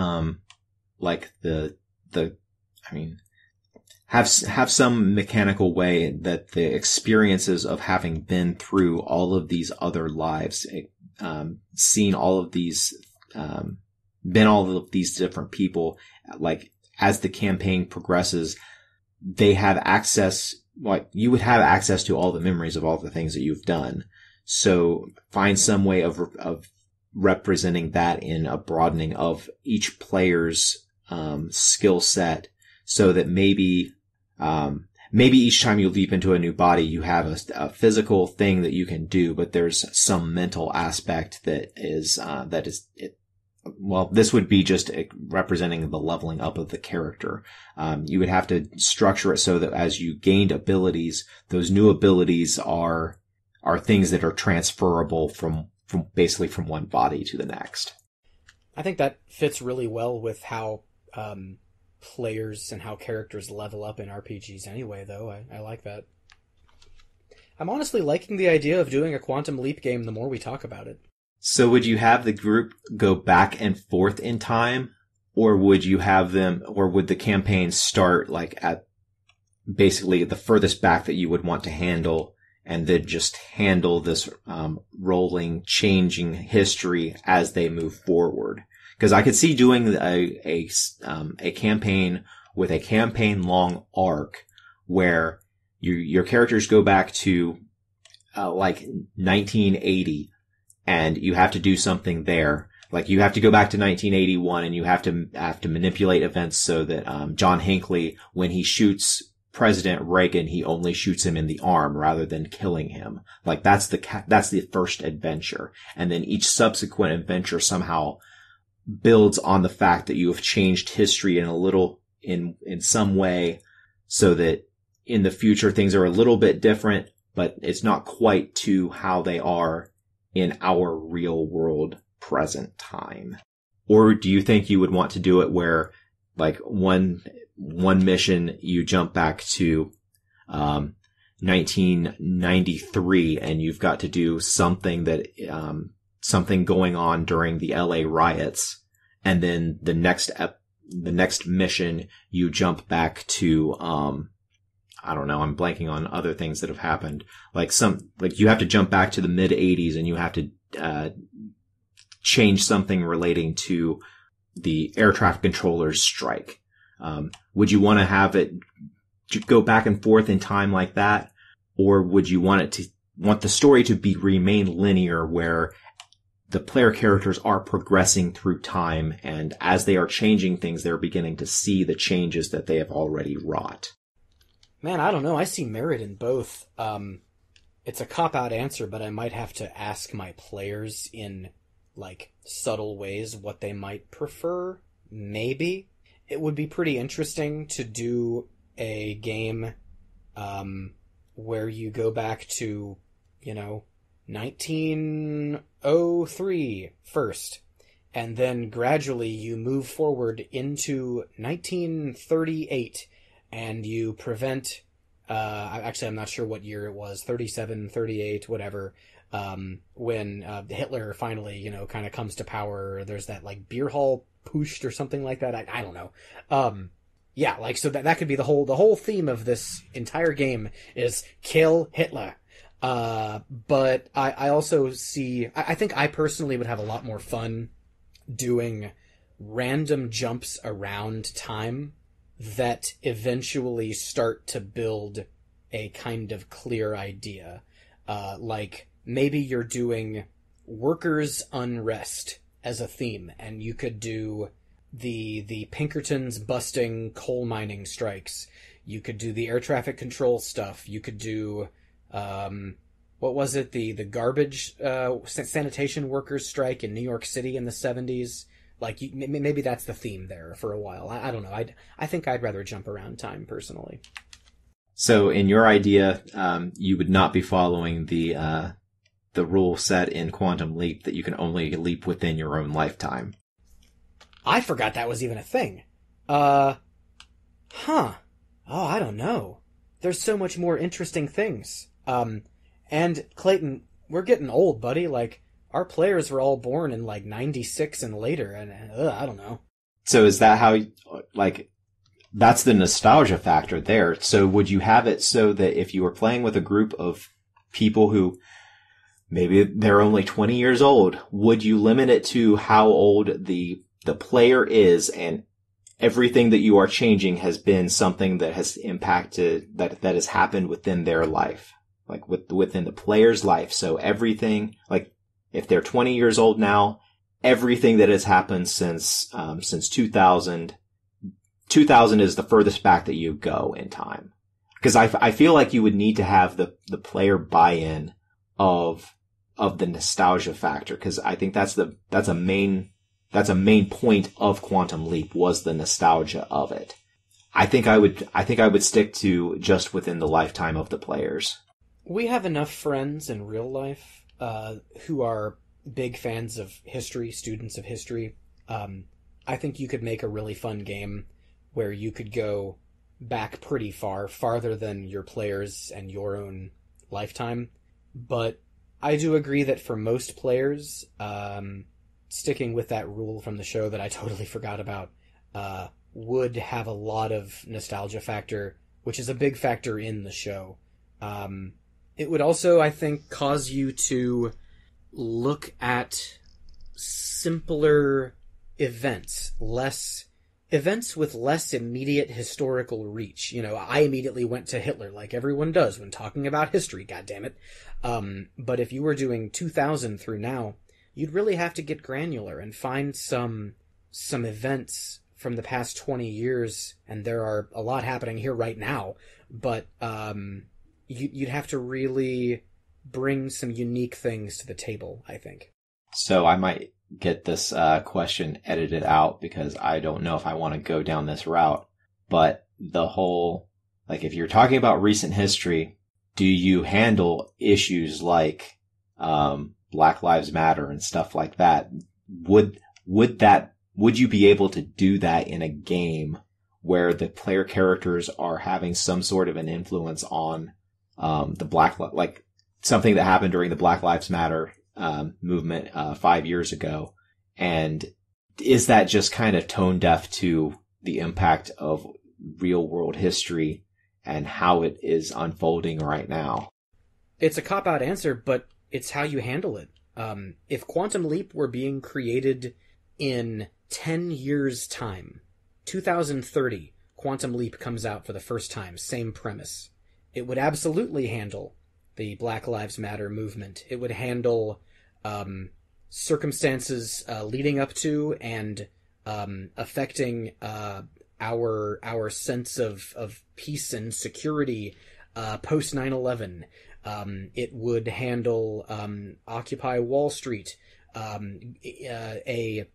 have some mechanical way that the experiences of having been through all of these other lives, seen all of these, been all of these different people, like as the campaign progresses, they have access, like you would have access to all the memories of all the things that you've done. So find some way of representing that in a broadening of each player's skill set, so that maybe maybe each time you leap into a new body, you have a physical thing that you can do, but there's some mental aspect well, this would be just representing the leveling up of the character. You would have to structure it so that as you gained abilities, those new abilities are things that are transferable from basically from one body to the next. I think that fits really well with how players and how characters level up in RPGs anyway, though. I like that. I'm honestly liking the idea of doing a Quantum Leap game the more we talk about it. So would you have the group go back and forth in time, or would the campaign start like at basically the furthest back that you would want to handle, and then just handle this rolling, changing history as they move forward? Because I could see doing a campaign with a campaign-long arc where your characters go back to like 1980. And you have to do something there. Like you have to go back to 1981 and you have to manipulate events so that, John Hinckley, when he shoots President Reagan, he only shoots him in the arm rather than killing him. Like that's the first adventure. And then each subsequent adventure somehow builds on the fact that you have changed history in some way so that in the future things are a little bit different, but it's not quite to how they are in our real world present time. Or do you think you would want to do it where like one mission you jump back to 1993 and you've got to do something something going on during the LA riots, and then the next mission you jump back to I don't know, I'm blanking on other things that have happened. Like you have to jump back to the mid 80s and you have to, change something relating to the air traffic controllers strike. Would you want to have it go back and forth in time like that? Or would you want the story to remain linear where the player characters are progressing through time, and as they are changing things, they're beginning to see the changes that they have already wrought? Man, I don't know. I see merit in both. It's a cop-out answer, but I might have to ask my players in, like, subtle ways what they might prefer. Maybe. It would be pretty interesting to do a game where you go back to, 1903 first, and then gradually you move forward into 1938, and you prevent, actually I'm not sure what year it was, 37, 38, whatever, when Hitler finally, kind of comes to power. There's that, like, beer hall pushed or something like that. I don't know. Yeah, like, so that could be the whole theme of this entire game is kill Hitler. But I also see, I think I personally would have a lot more fun doing random jumps around time that eventually start to build a kind of clear idea. Like, maybe you're doing workers' unrest as a theme, and you could do the Pinkertons busting coal mining strikes. You could do the air traffic control stuff. You could do, what was it? The garbage, sanitation workers strike in New York City in the 70s. Like, maybe that's the theme there for a while. I don't know. I think I'd rather jump around time, personally. So, in your idea, you would not be following the rule set in Quantum Leap that you can only leap within your own lifetime. I forgot that was even a thing. Huh. Oh, I don't know. There's so much more interesting things. And Clayton, we're getting old, buddy. Like, our players were all born in, like, 96 and later, and I don't know. So is that how, like, that's the nostalgia factor there. So would you have it so that if you were playing with a group of people who maybe they're only 20 years old, would you limit it to how old the player is, and everything that you are changing has been something that has impacted, that has happened within their life, like within the player's life? So everything, like, if they're 20 years old now, everything that has happened since 2000 is the furthest back that you go in time. Because I feel like you would need to have the player buy-in of the nostalgia factor, because I think that's a main point of Quantum Leap, was the nostalgia of it. I think I would stick to just within the lifetime of the players. We have enough friends in real life who are big fans of history, students of history. I think you could make a really fun game where you could go back pretty far, farther than your players and your own lifetime. But I do agree that for most players, sticking with that rule from the show that I totally forgot about, would have a lot of nostalgia factor, which is a big factor in the show. It would also, I think, cause you to look at simpler events with less immediate historical reach. You know, I immediately went to Hitler, like everyone does when talking about history, goddammit. But if you were doing 2000 through now, you'd really have to get granular and find some events from the past 20 years, and there are a lot happening here right now, but you'd have to really bring some unique things to the table, I think. So I might get this question edited out because I don't know if I want to go down this route. But the whole, like, if you're talking about recent history, do you handle issues like Black Lives Matter and stuff like that? Would you be able to do that in a game where the player characters are having some sort of an influence on like something that happened during the Black Lives Matter movement 5 years ago? And is that just kind of tone deaf to the impact of real world history and how it is unfolding right now? It's a cop-out answer, but it's how you handle it. If Quantum Leap were being created in 10 years' time, 2030, Quantum Leap comes out for the first time, same premise. It would absolutely handle the Black Lives Matter movement. It would handle circumstances leading up to and affecting our sense of peace and security post 9/11. It would handle Occupy Wall Street, the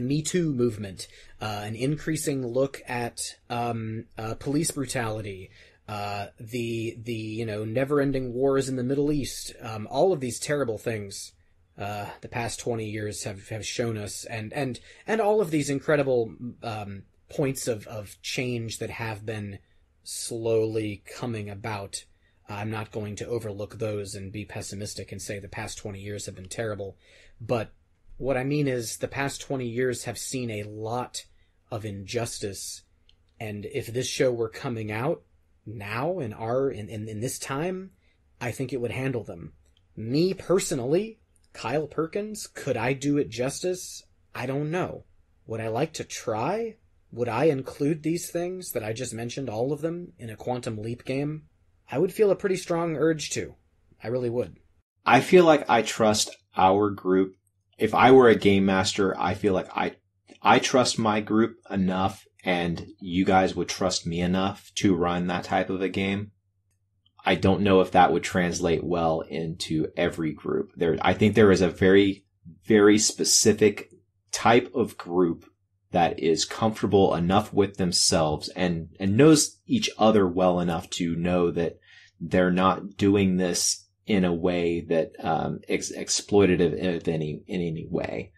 Me Too movement, an increasing look at police brutality, the never-ending wars in the Middle East, all of these terrible things the past 20 years have shown us, and all of these incredible points of change that have been slowly coming about. I'm not going to overlook those and be pessimistic and say the past 20 years have been terrible, but what I mean is the past 20 years have seen a lot of injustice, and if this show were coming out now in this time, I think it would handle them. Me personally, Kyle Perkins, could I do it justice? I don't know. Would I like to try? Would I include these things that I just mentioned, all of them, in a Quantum Leap game? I would feel a pretty strong urge to. I really would. I feel like I trust our group. If I were a game master, I feel like I trust my group enough, and you guys would trust me enough to run that type of a game. I don't know if that would translate well into every group. I think there is a very, very specific type of group that is comfortable enough with themselves and knows each other well enough to know that they're not doing this in a way that exploitative in any way.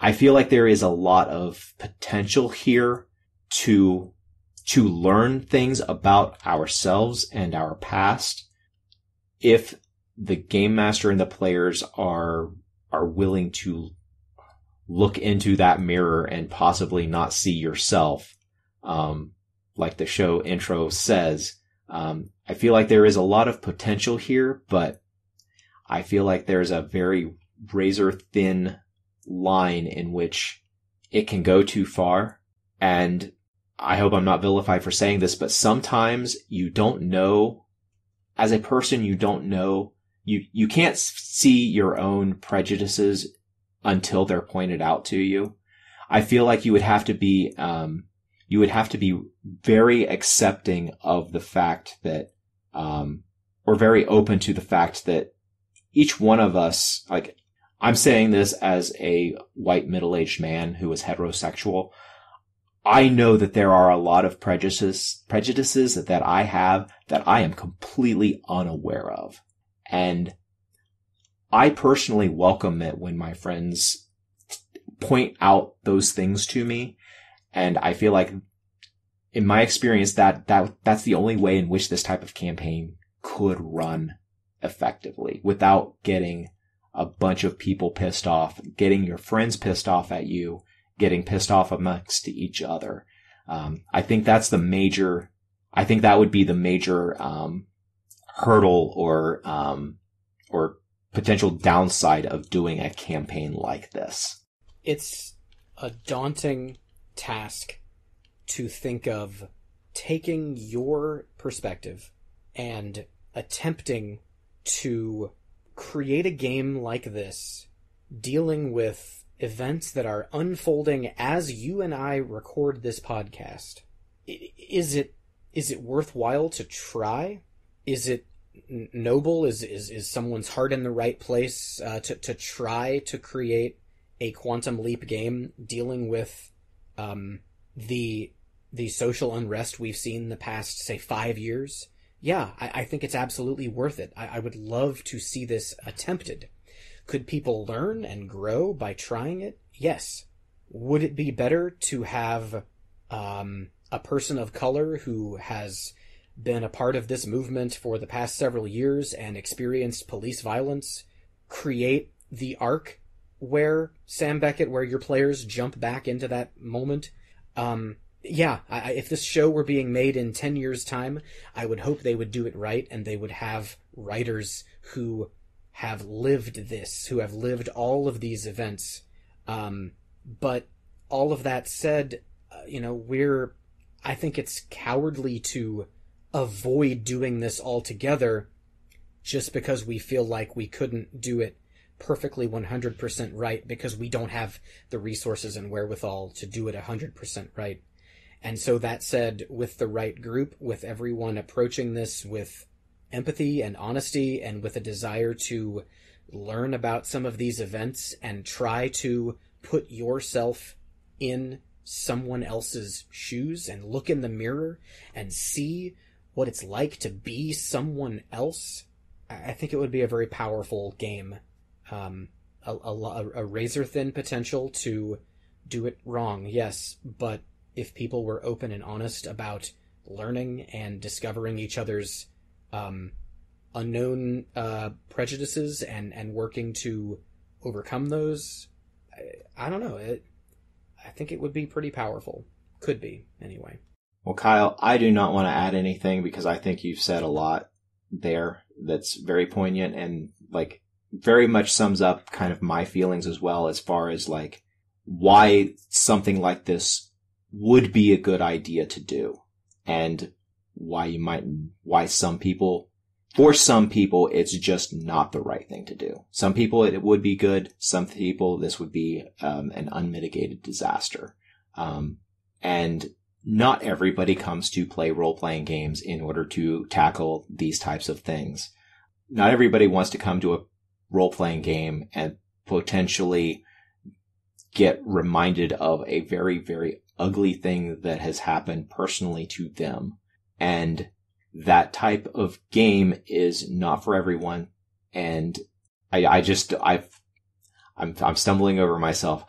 I feel like there is a lot of potential here to learn things about ourselves and our past if the game master and the players are willing to look into that mirror and possibly not see yourself. Like the show intro says, I feel like there is a lot of potential here, but I feel like there's a very razor thin line in which it can go too far. And I hope I'm not vilified for saying this, but sometimes you don't know, as a person, you don't know, you can't see your own prejudices until they're pointed out to you. I feel like you would have to be, you would have to be very accepting of the fact that, or very open to the fact that each one of us, like, I'm saying this as a white middle-aged man who is heterosexual. I know that there are a lot of prejudices that I have that I am completely unaware of. And I personally welcome it when my friends point out those things to me. And I feel like, in my experience, that's the only way in which this type of campaign could run effectively without getting a bunch of people pissed off, getting your friends pissed off at you, getting pissed off amongst each other. I think that would be the major hurdle or potential downside of doing a campaign like this. It's a daunting task to think of taking your perspective and attempting to create a game like this, dealing with events that are unfolding as you and I record this podcast. Is it worthwhile to try? Is it noble? Is someone's heart in the right place to try to create a Quantum Leap game dealing with the social unrest we've seen the past, say, 5 years? Yeah, I think it's absolutely worth it. I would love to see this attempted. Could people learn and grow by trying it? Yes. Would it be better to have a person of color who has been a part of this movement for the past several years and experienced police violence create the arc where Sam Beckett, where your players jump back into that moment? Yeah, if this show were being made in 10 years' time, I would hope they would do it right, and they would have writers who have lived this, who have lived all of these events. But all of that said, I think it's cowardly to avoid doing this altogether just because we feel like we couldn't do it perfectly 100% right because we don't have the resources and wherewithal to do it 100% right. And so that said, with the right group, with everyone approaching this with empathy and honesty and with a desire to learn about some of these events and try to put yourself in someone else's shoes and look in the mirror and see what it's like to be someone else, I think it would be a very powerful game. A razor-thin potential to do it wrong, yes, but if people were open and honest about learning and discovering each other's unknown prejudices and working to overcome those, I don't know. I think it would be pretty powerful. Could be, anyway. Well, Kyle, I do not want to add anything because I think you've said a lot there that's very poignant and, like, very much sums up kind of my feelings as well as far as, like, why something like this would be a good idea to do and why some people, for some people, it's just not the right thing to do. Some people it would be good. Some people this would be an unmitigated disaster. And not everybody comes to play role-playing games in order to tackle these types of things. Not everybody wants to come to a role-playing game and potentially get reminded of a very, very ugly thing that has happened personally to them. And that type of game is not for everyone. And I'm stumbling over myself.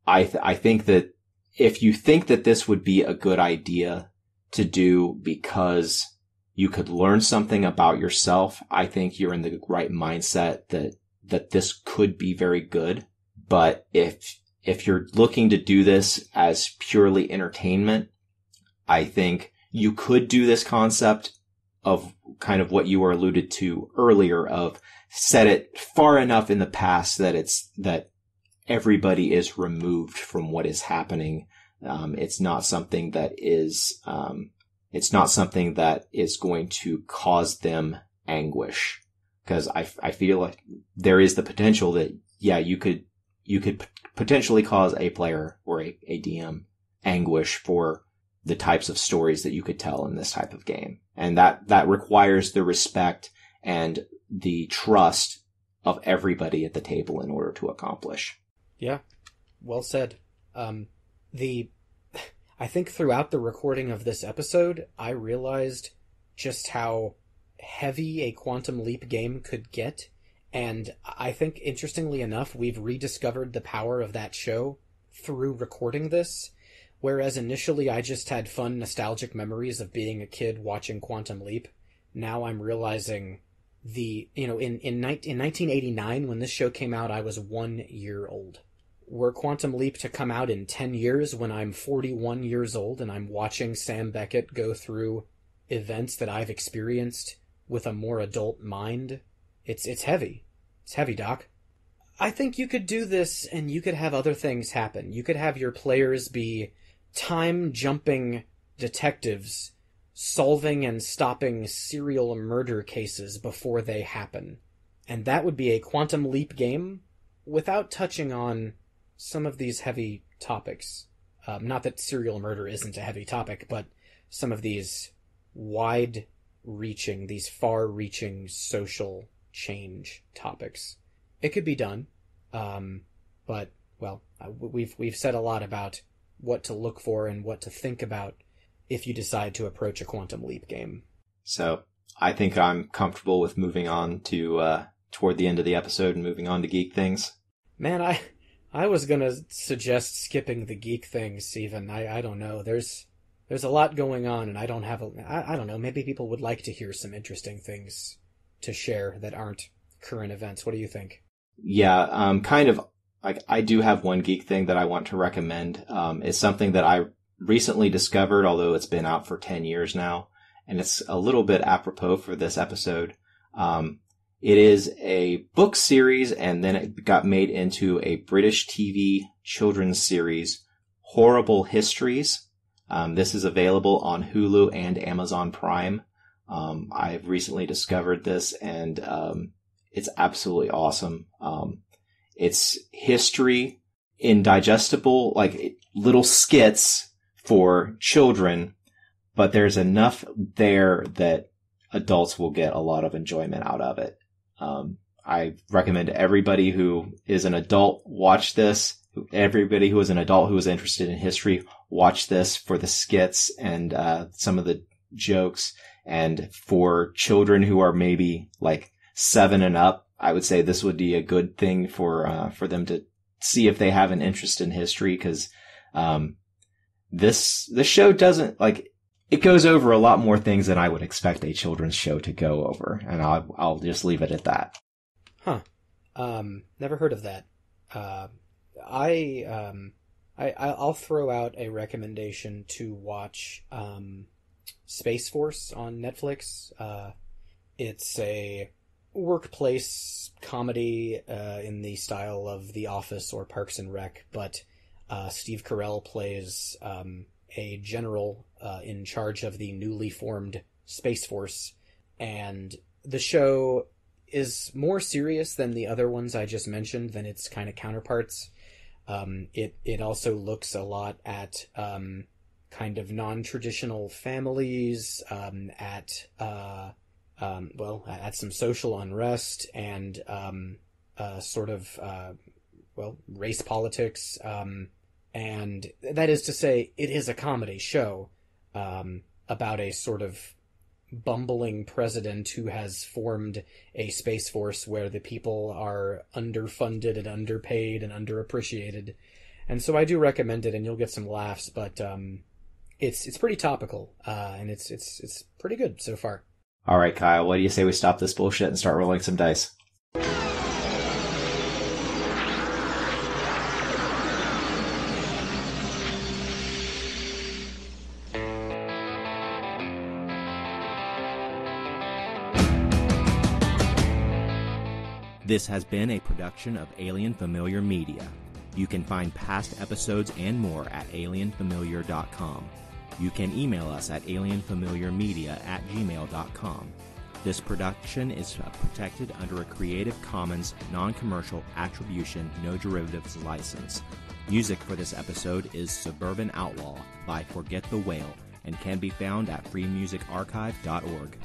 I think that if you think that this would be a good idea to do because you could learn something about yourself, I think you're in the right mindset that this could be very good. But if you're looking to do this as purely entertainment, I think you could do this concept of kind of what you were alluded to earlier of set it far enough in the past that everybody is removed from what is happening. It's not something that is going to cause them anguish. Because I feel like there is the potential that, yeah, you could potentially cause a player or a DM anguish for the types of stories that you could tell in this type of game. And that requires the respect and the trust of everybody at the table in order to accomplish. Yeah, well said. I think throughout the recording of this episode, I realized just how heavy a Quantum Leap game could get. And I think, interestingly enough, we've rediscovered the power of that show through recording this. Whereas initially I just had fun, nostalgic memories of being a kid watching Quantum Leap. Now I'm realizing in 1989, when this show came out, I was 1 year old. Were Quantum Leap to come out in 10 years when I'm 41 years old and I'm watching Sam Beckett go through events that I've experienced with a more adult mind, it's heavy. It's heavy, Doc. I think you could do this and you could have other things happen. You could have your players be time-jumping detectives solving and stopping serial murder cases before they happen. And that would be a Quantum Leap game without touching on some of these heavy topics. Not that serial murder isn't a heavy topic, but some of these wide-reaching, these far-reaching social change topics. It could be done, but, well, we've said a lot about what to look for and what to think about if you decide to approach a Quantum Leap game. So I think I'm comfortable with moving on to toward the end of the episode and moving on to geek things. Man, I was gonna suggest skipping the geek things even. I don't know. There's a lot going on, and I don't have I don't know. Maybe people would like to hear some interesting things to share that aren't current events. What do you think? Yeah, kind of. Like, I do have one geek thing that I want to recommend. It's something that I recently discovered, although it's been out for 10 years now, and it's a little bit apropos for this episode. It is a book series, and then it got made into a British TV children's series, Horrible Histories. This is available on Hulu and Amazon Prime. I've recently discovered this, and it's absolutely awesome. It's history in digestible, like little skits for children, but there's enough there that adults will get a lot of enjoyment out of it. I recommend everybody who is an adult watch this. Everybody who is an adult who is interested in history, watch this for the skits and some of the jokes. And for children who are maybe like 7 and up, I would say this would be a good thing for them to see if they have an interest in history, because this show doesn't, like, it goes over a lot more things than I would expect a children's show to go over, and I'll just leave it at that. Huh. Never heard of that. I'll throw out a recommendation to watch Space Force on Netflix. It's a workplace comedy in the style of The Office or Parks and Rec, but Steve Carell plays a general in charge of the newly formed Space Force, and the show is more serious than the other ones I just mentioned, than its kind of counterparts. It also looks a lot at kind of non-traditional families, at some social unrest and race politics. And that is to say, it is a comedy show about a sort of bumbling president who has formed a space force where the people are underfunded and underpaid and underappreciated. And so I do recommend it, and you'll get some laughs, but it's pretty topical, and it's pretty good so far. All right, Kyle, what do you say we stop this bullshit and start rolling some dice? This has been a production of Alien Familiar Media. You can find past episodes and more at alienfamiliar.com. You can email us at alienfamiliarmedia@gmail.com. This production is protected under a Creative Commons non-commercial attribution, no derivatives license. Music for this episode is Suburban Outlaw by Forget the Whale and can be found at freemusicarchive.org.